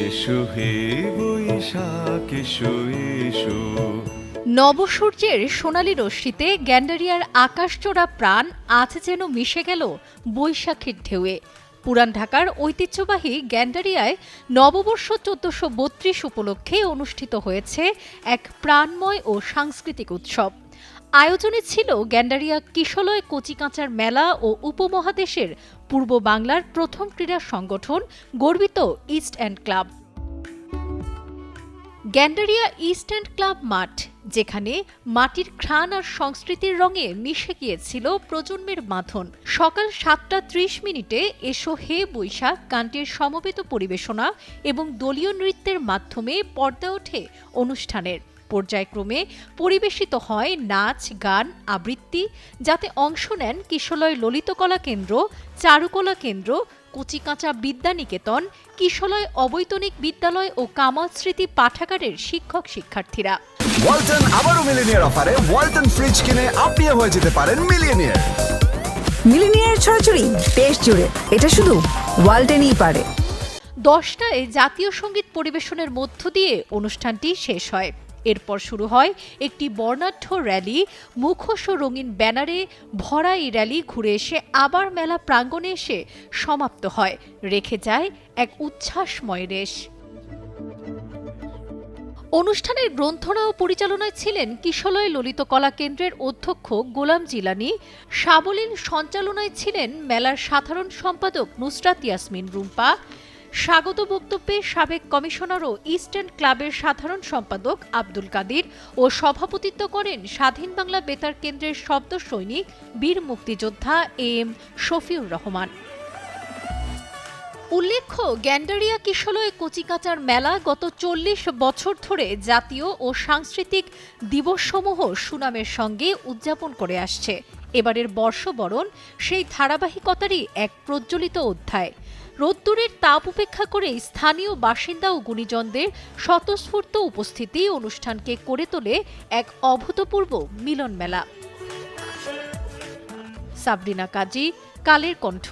এসো হে বৈশাখ এসো এসো। নবসূর্যের সোনালি রশ্মিতে গ্যান্ডারিয়ার আকাশচোরা প্রাণ আজ যেন মিশে গেল বৈশাখের ঢেউয়ে। পুরান ঢাকার ঐতিহ্যবাহী গ্যান্ডারিয়ায় নববর্ষ ১৪৩২ উপলক্ষে অনুষ্ঠিত হয়েছে এক প্রাণময় ও সাংস্কৃতিক উৎসব। আয়োজনে ছিল গ্যান্ডারিয়া কিশলয় কচিকাঁচার মেলা ও উপমহাদেশের পূর্ব বাংলার প্রথম ক্রীড়া সংগঠন গর্বিত east end club. Gendaria east end club মাঠ, যেখানে মাটির ঘ্রাণ আর সংস্কৃতির রঙে মিশে গিয়েছিল প্রজন্মের বাঁধন। সকাল ৭টা ৩০ এসো হে বৈশাখ গানটির সমবেত পরিবেশনা এবং দলীয় নৃত্যের মাধ্যমে পর্দা ওঠে অনুষ্ঠানের। পর্যায়ক্রমে পরিবেশিত হয় নাচ, গান, আবৃত্তি, যাতে অংশ নেন কিশলয় ললিতকলা কেন্দ্র, চারুকলা কেন্দ্র, কচিকাঁচা বিদ্যানিকেতন, কিশলয় অবৈতনিক বিদ্যালয় ও কামাল স্মৃতি পাঠাগারের শিক্ষক শিক্ষার্থীরা। ওয়ালটন আবারও মিলিনিয়ার অফারে ওয়ালটন ফ্রিজ কিনে আপনিও হয়ে যেতে পারেন মিলিয়নিয়ার। মিলিনিয়ার ছড়াছড়ি দেশ জুড়ে, এটা শুধু ওয়ালটেনই পারে। ১০টায় জাতীয় সঙ্গীত পরিবেশনের মধ্য দিয়ে অনুষ্ঠানটি শেষ হয়। এরপর শুরু হয় একটি বর্ণাঢ্য র্যালি। মুখোশ ও রঙিন ব্যানারে ভরা এই র্যালি ঘুরে এসে আবার মেলা প্রাঙ্গণে এসে সমাপ্ত হয়, রেখে যায় এক উচ্ছ্বাসময় রেশ। অনুষ্ঠানের গ্রন্থনা ও পরিচালনায় ছিলেন কিশলয় ললিত কলা কেন্দ্রের অধ্যক্ষ গোলাম জিলানী। সাবলীল সঞ্চালনায় ছিলেন মেলার সাধারণ সম্পাদক নুসরাত ইয়াসমিন রুম্পা। স্বাগত বক্তব্যে সাবেক কমিশনার ও ইস্ট এন্ড ক্লাবের সাধারণ সম্পাদক আব্দুল কাদির ও সভাপতিত্ব করেন স্বাধীন বাংলা বেতার কেন্দ্রের শব্দ সৈনিক বীর মুক্তিযোদ্ধা এম শফিউর রহমান। উল্লেখ্য, গ্যান্ডারিয়া কিশলয় কচিকাঁচার মেলা গত ৪০ বছর ধরে জাতীয় ও সাংস্কৃতিক দিবসসমূহ সুনামের সঙ্গে উদযাপন করে আসছে। এবারের বর্ষবরণ সেই ধারাবাহিকতারই এক প্রজ্বলিত অধ্যায়। রোদ্দুরের তাপ উপেক্ষা করে স্থানীয় বাসিন্দা ও গুণীজনদের স্বতঃস্ফূর্ত উপস্থিতি অনুষ্ঠানকে করে তোলে এক অভূতপূর্ব মিলন মেলা। সাবরিনা কাজী, কালের কণ্ঠ।